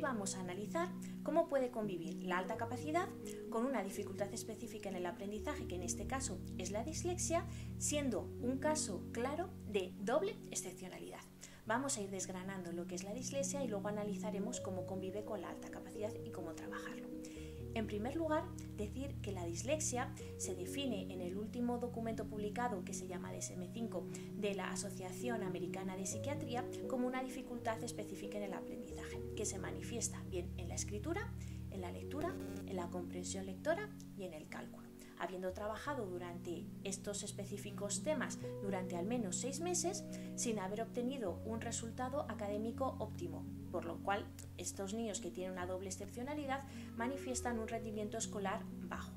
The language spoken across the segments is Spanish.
vamos a analizar cómo puede convivir la alta capacidad con una dificultad específica en el aprendizaje, que en este caso es la dislexia, siendo un caso claro de doble excepcionalidad. Vamos a ir desgranando lo que es la dislexia y luego analizaremos cómo convive con la alta capacidad y cómo trabajarlo. En primer lugar, decir que la dislexia se define en el último documento publicado, que se llama DSM-5, de la Asociación Americana de Psiquiatría, como una dificultad específica en el aprendizaje, que se manifiesta bien en la escritura, en la lectura, en la comprensión lectora y en el cálculo. Habiendo trabajado durante estos específicos temas durante al menos 6 meses sin haber obtenido un resultado académico óptimo, por lo cual estos niños que tienen una doble excepcionalidad manifiestan un rendimiento escolar bajo.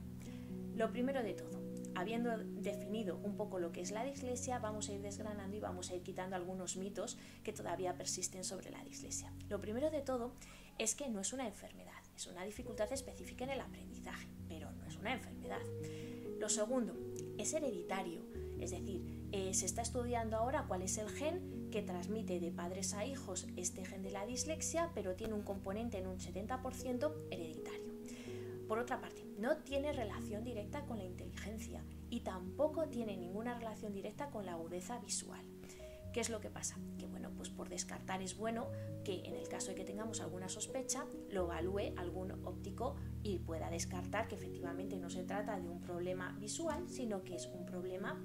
Lo primero de todo, habiendo definido un poco lo que es la dislexia, vamos a ir desgranando y vamos a ir quitando algunos mitos que todavía persisten sobre la dislexia. Lo primero de todo es que no es una enfermedad, es una dificultad específica en el aprendizaje, pero no es una enfermedad. Lo segundo, es hereditario, es decir, se está estudiando ahora cuál es el gen que transmite de padres a hijos este gen de la dislexia, pero tiene un componente en un 70% hereditario. Por otra parte, no tiene relación directa con la inteligencia y tampoco tiene ninguna relación directa con la agudeza visual. ¿Qué es lo que pasa? Que bueno, pues por descartar es bueno que en el caso de que tengamos alguna sospecha lo evalúe algún óptico y pueda descartar que efectivamente no se trata de un problema visual, sino que es un problema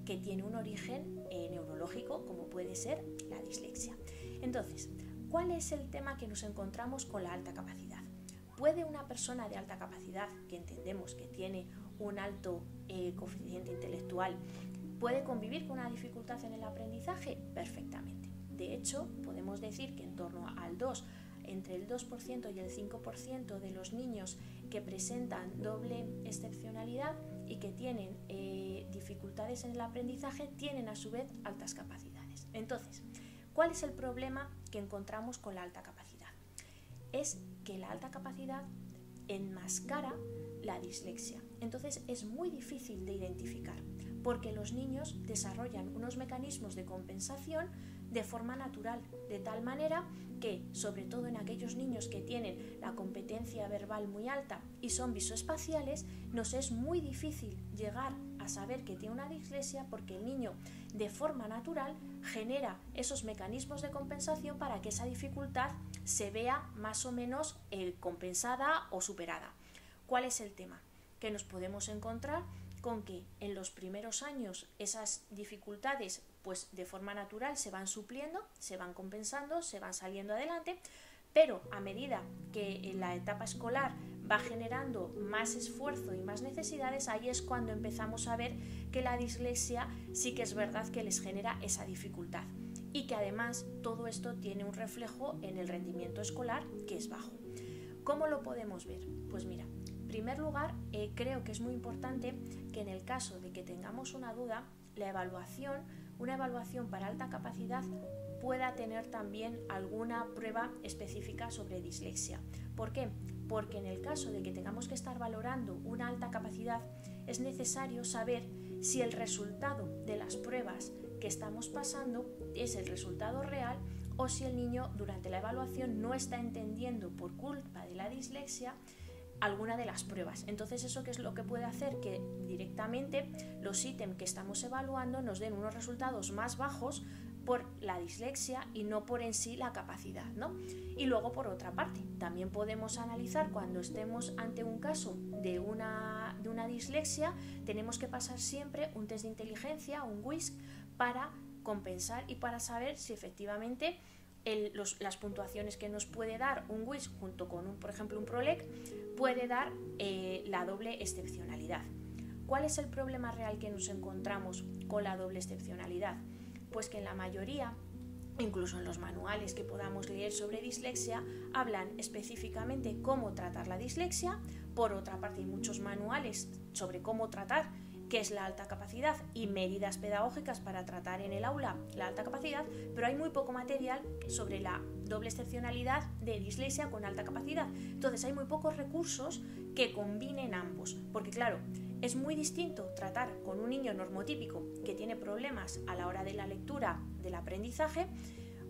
que tiene un origen neurológico, como puede ser la dislexia. Entonces, ¿cuál es el tema que nos encontramos con la alta capacidad? ¿Puede una persona de alta capacidad, que entendemos que tiene un alto coeficiente intelectual, puede convivir con una dificultad en el aprendizaje? Perfectamente. De hecho, podemos decir que en torno al entre el 2% y el 5% de los niños que presentan doble excepcionalidad y que tienen dificultades en el aprendizaje tienen a su vez altas capacidades. Entonces, ¿cuál es el problema que encontramos con la alta capacidad? Es que la alta capacidad enmascara la dislexia. Entonces es muy difícil de identificar porque los niños desarrollan unos mecanismos de compensación de forma natural, de tal manera que, sobre todo en aquellos niños que tienen la competencia verbal muy alta y son visoespaciales, nos es muy difícil llegar a saber que tiene una dislexia porque el niño de forma natural genera esos mecanismos de compensación para que esa dificultad se vea más o menos compensada o superada. ¿Cuál es el tema? Que nos podemos encontrar con que en los primeros años esas dificultades pues de forma natural se van supliendo, se van compensando, se van saliendo adelante, pero a medida que en la etapa escolar va generando más esfuerzo y más necesidades, ahí es cuando empezamos a ver que la dislexia sí que es verdad que les genera esa dificultad y que además todo esto tiene un reflejo en el rendimiento escolar, que es bajo. ¿Cómo lo podemos ver? Pues mira, en primer lugar, creo que es muy importante que en el caso de que tengamos una duda, una evaluación para alta capacidad pueda tener también alguna prueba específica sobre dislexia. ¿Por qué? Porque en el caso de que tengamos que estar valorando una alta capacidad, es necesario saber si el resultado de las pruebas que estamos pasando es el resultado real o si el niño durante la evaluación no está entendiendo por culpa de la dislexia alguna de las pruebas. Entonces, ¿eso qué es lo que puede hacer? Que directamente los ítems que estamos evaluando nos den unos resultados más bajos por la dislexia y no por en sí la capacidad, ¿no? Y luego, por otra parte, también podemos analizar cuando estemos ante un caso de una dislexia, tenemos que pasar siempre un test de inteligencia, un WISC, para compensar y para saber si efectivamente las puntuaciones que nos puede dar un WISC junto con, por ejemplo, un PROLEC, puede dar la doble excepcionalidad. ¿Cuál es el problema real que nos encontramos con la doble excepcionalidad? Pues que en la mayoría, incluso en los manuales que podamos leer sobre dislexia, hablan específicamente cómo tratar la dislexia. Por otra parte, hay muchos manuales sobre cómo tratar qué es la alta capacidad y medidas pedagógicas para tratar en el aula la alta capacidad, pero hay muy poco material sobre la doble excepcionalidad de dislexia con alta capacidad. Entonces hay muy pocos recursos que combinen ambos, porque claro, es muy distinto tratar con un niño normotípico que tiene problemas a la hora de la lectura, del aprendizaje,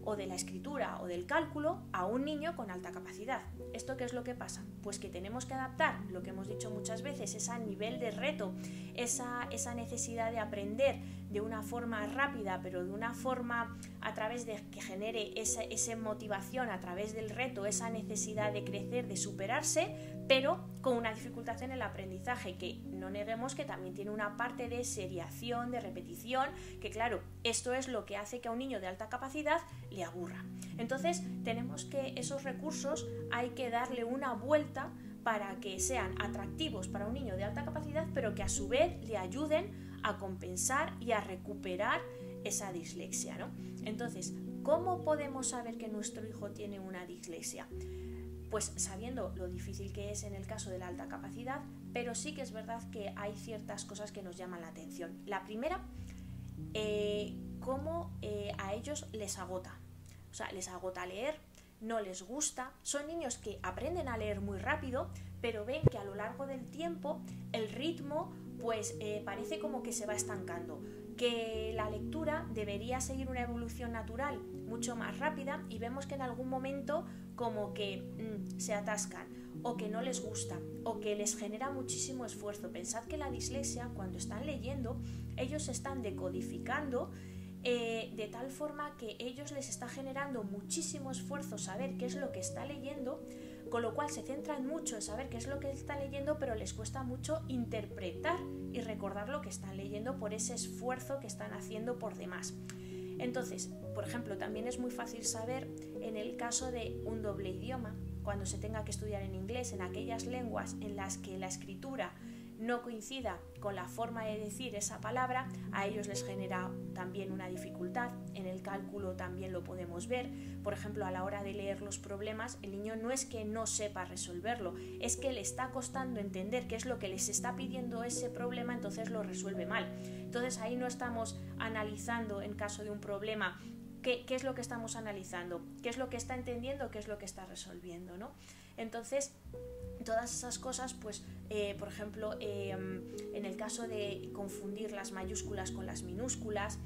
o de la escritura o del cálculo a un niño con alta capacidad. ¿Esto qué es lo que pasa? Pues que tenemos que adaptar, lo que hemos dicho muchas veces, ese nivel de reto, esa necesidad de aprender de una forma rápida, pero de una forma a través de que genere esa motivación a través del reto, esa necesidad de crecer, de superarse, pero con una dificultad en el aprendizaje, que no neguemos que también tiene una parte de seriación, de repetición, que claro, esto es lo que hace que a un niño de alta capacidad le aburra. Entonces tenemos que esos recursos hay que darle una vuelta para que sean atractivos para un niño de alta capacidad, pero que a su vez le ayuden a compensar y a recuperar esa dislexia, ¿no? Entonces, ¿cómo podemos saber que nuestro hijo tiene una dislexia? Pues sabiendo lo difícil que es en el caso de la alta capacidad, pero sí que es verdad que hay ciertas cosas que nos llaman la atención. La primera, cómo a ellos les agota. O sea, les agota leer, no les gusta. Son niños que aprenden a leer muy rápido, pero ven que a lo largo del tiempo el ritmo pues parece como que se va estancando, que la lectura debería seguir una evolución natural mucho más rápida y vemos que en algún momento como que se atascan o que no les gusta o que les genera muchísimo esfuerzo. Pensad que la dislexia, cuando están leyendo, ellos están decodificando de tal forma que ellos les está generando muchísimo esfuerzo saber qué es lo que está leyendo, con lo cual se centran mucho en saber qué es lo que está leyendo, pero les cuesta mucho interpretar y recordar lo que están leyendo por ese esfuerzo que están haciendo por demás. Entonces, por ejemplo, también es muy fácil saber en el caso de un doble idioma, cuando se tenga que estudiar en inglés, en aquellas lenguas en las que la escritura no coincida con la forma de decir esa palabra, a ellos les genera también una dificultad. En el cálculo también lo podemos ver. Por ejemplo, a la hora de leer los problemas, el niño no es que no sepa resolverlo, es que le está costando entender qué es lo que les está pidiendo ese problema, entonces lo resuelve mal. Entonces ahí no estamos analizando, en caso de un problema, qué es lo que estamos analizando, qué es lo que está entendiendo, qué es lo que está resolviendo, ¿no? Entonces, todas esas cosas, pues, por ejemplo, en el caso de confundir las mayúsculas con las minúsculas,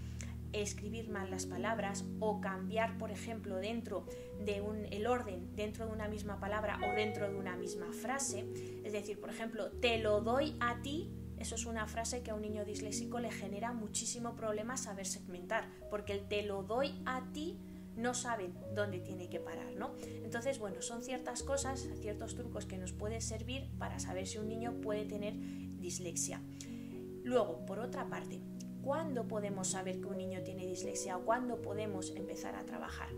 escribir mal las palabras o cambiar, por ejemplo, dentro de el orden dentro de una misma palabra o dentro de una misma frase, es decir, por ejemplo, te lo doy a ti. Eso es una frase que a un niño disléxico le genera muchísimo problema saber segmentar, porque el te lo doy a ti no saben dónde tiene que parar, ¿no? Entonces, bueno, son ciertas cosas, ciertos trucos que nos pueden servir para saber si un niño puede tener dislexia. Luego, por otra parte, ¿cuándo podemos saber que un niño tiene dislexia o cuándo podemos empezar a trabajar?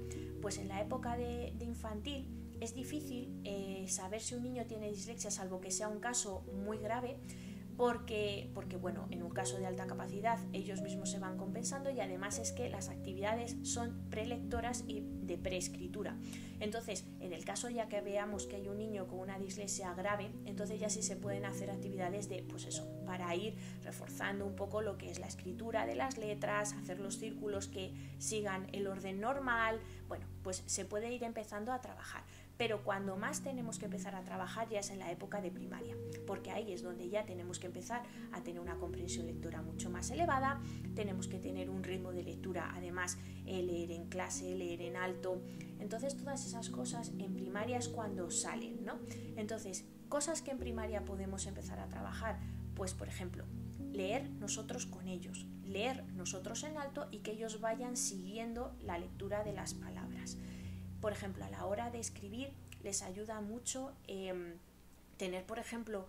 Pues en la época de infantil es difícil saber si un niño tiene dislexia, salvo que sea un caso muy grave, porque bueno, en un caso de alta capacidad ellos mismos se van compensando y además es que las actividades son prelectoras y de preescritura. Entonces, en el caso ya que veamos que hay un niño con una dislexia grave, entonces ya sí se pueden hacer actividades de, pues eso, para ir reforzando un poco lo que es la escritura de las letras, hacer los círculos que sigan el orden normal. Bueno, pues se puede ir empezando a trabajar. Pero cuando más tenemos que empezar a trabajar ya es en la época de primaria, porque ahí es donde ya tenemos que empezar a tener una comprensión lectora mucho más elevada, tenemos que tener un ritmo de lectura, además leer en clase, leer en alto. Entonces todas esas cosas en primaria es cuando salen, ¿no? Entonces, cosas que en primaria podemos empezar a trabajar, pues por ejemplo, leer nosotros con ellos, leer nosotros en alto y que ellos vayan siguiendo la lectura de las palabras. Por ejemplo, a la hora de escribir les ayuda mucho tener, por ejemplo,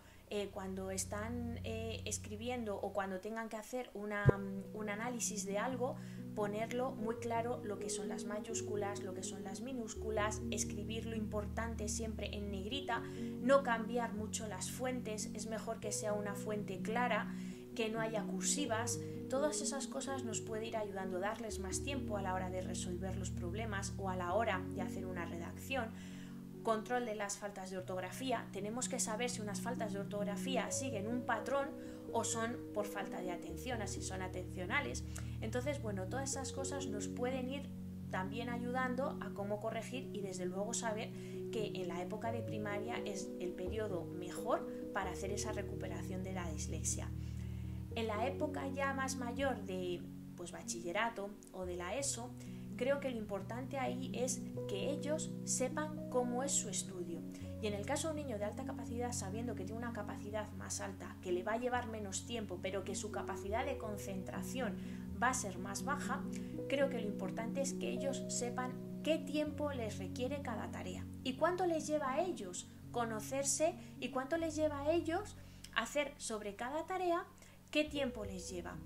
cuando están escribiendo o cuando tengan que hacer un análisis de algo, ponerlo muy claro lo que son las mayúsculas, lo que son las minúsculas, escribir lo importante siempre en negrita, no cambiar mucho las fuentes, es mejor que sea una fuente clara, que no haya cursivas. Todas esas cosas nos puede ir ayudando, darles más tiempo a la hora de resolver los problemas o a la hora de hacer una redacción. Control de las faltas de ortografía. Tenemos que saber si unas faltas de ortografía siguen un patrón o son por falta de atención, así son atencionales. Entonces, bueno, todas esas cosas nos pueden ir también ayudando a cómo corregir y desde luego saber que en la época de primaria es el periodo mejor para hacer esa recuperación de la dislexia. En la época ya más mayor de bachillerato o de la ESO, creo que lo importante ahí es que ellos sepan cómo es su estudio. Y en el caso de un niño de alta capacidad, sabiendo que tiene una capacidad más alta, que le va a llevar menos tiempo, pero que su capacidad de concentración va a ser más baja, creo que lo importante es que ellos sepan qué tiempo les requiere cada tarea y cuánto les lleva a ellos conocerse y cuánto les lleva a ellos hacer sobre cada tarea, qué tiempo les lleva.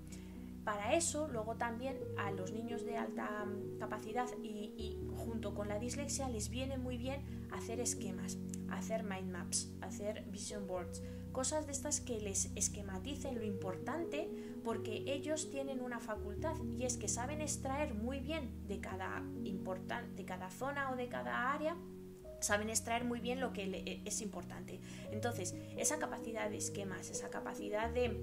Para eso, luego también a los niños de alta capacidad y junto con la dislexia les viene muy bien hacer esquemas, hacer mind maps, hacer vision boards, cosas de estas que les esquematicen lo importante, porque ellos tienen una facultad y es que saben extraer muy bien de cada zona o de cada área, saben extraer muy bien lo que es importante. Entonces, esa capacidad de esquemas, esa capacidad de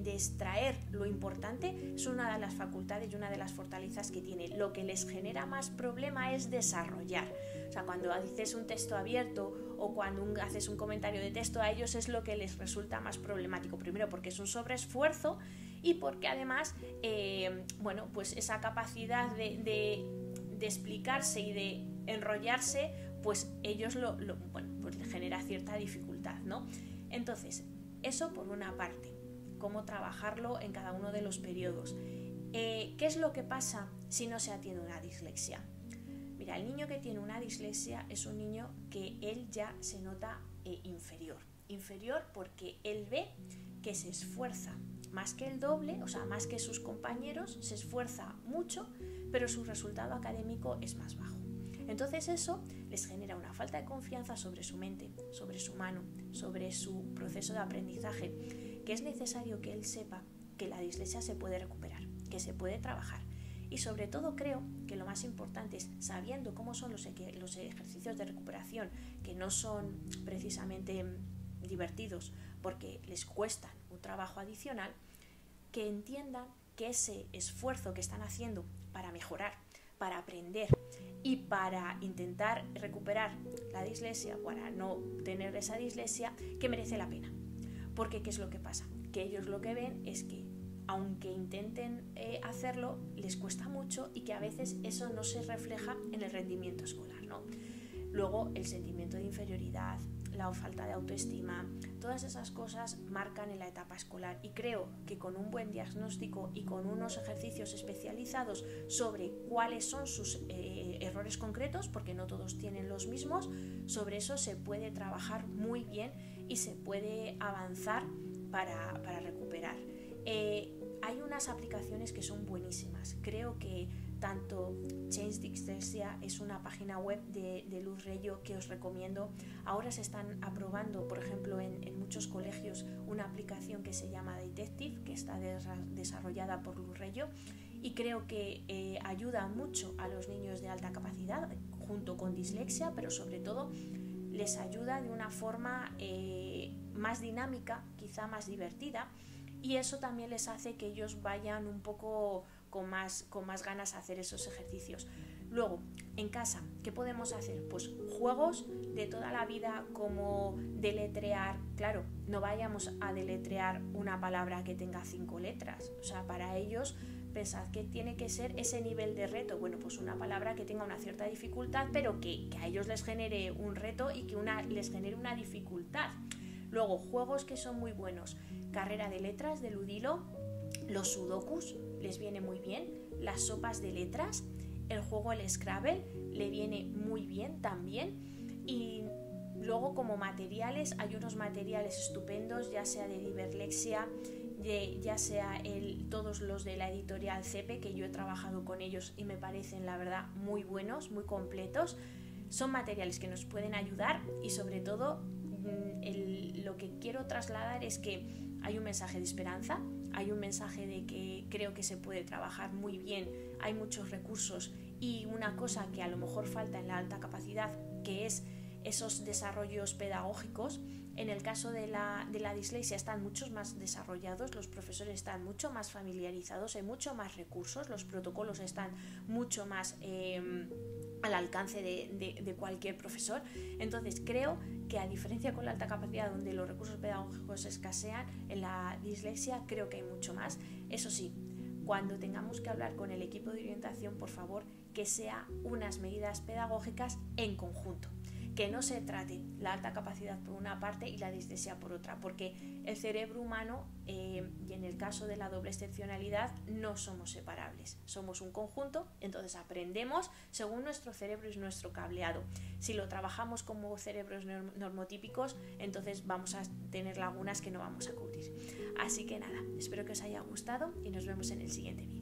extraer lo importante es una de las facultades y una de las fortalezas que tiene. Lo que les genera más problema es desarrollar. O sea, cuando dices un texto abierto o cuando haces un comentario de texto, a ellos es lo que les resulta más problemático. Primero porque es un sobreesfuerzo y porque además, pues esa capacidad de explicarse y de enrollarse, pues ellos pues les genera cierta dificultad, ¿no? Entonces, eso por una parte, cómo trabajarlo en cada uno de los periodos. ¿Qué es lo que pasa si no se atiende una dislexia? Mira, el niño que tiene una dislexia es un niño que él ya se nota inferior porque él ve que se esfuerza más que el doble, o sea, más que sus compañeros, se esfuerza mucho, pero su resultado académico es más bajo. Entonces eso les genera una falta de confianza sobre su mente, sobre su mano, sobre su proceso de aprendizaje, que es necesario que él sepa que la dislexia se puede recuperar, que se puede trabajar. Y sobre todo creo que lo más importante es, sabiendo cómo son los ejercicios de recuperación, que no son precisamente divertidos porque les cuestan un trabajo adicional, que entiendan que ese esfuerzo que están haciendo para mejorar, para aprender y para intentar recuperar la dislexia, para no tener esa dislexia, que merece la pena. Porque ¿qué es lo que pasa? Que ellos lo que ven es que aunque intenten hacerlo, les cuesta mucho y que a veces eso no se refleja en el rendimiento escolar, ¿no? Luego el sentimiento de inferioridad, la falta de autoestima, todas esas cosas marcan en la etapa escolar, y creo que con un buen diagnóstico y con unos ejercicios especializados sobre cuáles son sus errores concretos, porque no todos tienen los mismos, sobre eso se puede trabajar muy bien y se puede avanzar para recuperar. Hay unas aplicaciones que son buenísimas. Creo que tanto Change Dyslexia es una página web de Luz Reyo que os recomiendo. Ahora se están aprobando, por ejemplo, en muchos colegios, una aplicación que se llama Detective, que está desarrollada por Luz Reyo, y creo que ayuda mucho a los niños de alta capacidad junto con dislexia, pero sobre todo les ayuda de una forma más dinámica, quizá más divertida, y eso también les hace que ellos vayan un poco con más ganas a hacer esos ejercicios. Luego, en casa, ¿qué podemos hacer? Pues juegos de toda la vida, como deletrear. Claro, no vayamos a deletrear una palabra que tenga 5 letras. O sea, para ellos, pensad que tiene que ser ese nivel de reto. Bueno, pues una palabra que tenga una cierta dificultad, pero que a ellos les genere un reto y que les genere una dificultad. Luego, juegos que son muy buenos. Carrera de letras de Ludilo, los sudokus les viene muy bien, las sopas de letras, el juego el Scrabble le viene muy bien también. Y luego, como materiales, hay unos materiales estupendos, ya sea de Diverlexia, ya sea todos los de la editorial CEPE, que yo he trabajado con ellos y me parecen, la verdad, muy buenos, muy completos. Son materiales que nos pueden ayudar, y sobre todo lo que quiero trasladar es que hay un mensaje de esperanza, hay un mensaje de que creo que se puede trabajar muy bien, hay muchos recursos, y una cosa que a lo mejor falta en la alta capacidad, que es esos desarrollos pedagógicos. En el caso de la dislexia están muchos más desarrollados, los profesores están mucho más familiarizados, hay mucho más recursos, los protocolos están mucho más al alcance de cualquier profesor. Entonces creo que, a diferencia con la alta capacidad, donde los recursos pedagógicos escasean, en la dislexia creo que hay mucho más. Eso sí, cuando tengamos que hablar con el equipo de orientación, por favor, que sea unas medidas pedagógicas en conjunto, que no se trate la alta capacidad por una parte y la dislexia por otra, porque el cerebro humano y en el caso de la doble excepcionalidad no somos separables, somos un conjunto, entonces aprendemos según nuestro cerebro y nuestro cableado. Si lo trabajamos como cerebros normotípicos, entonces vamos a tener lagunas que no vamos a cubrir. Así que nada, espero que os haya gustado y nos vemos en el siguiente vídeo.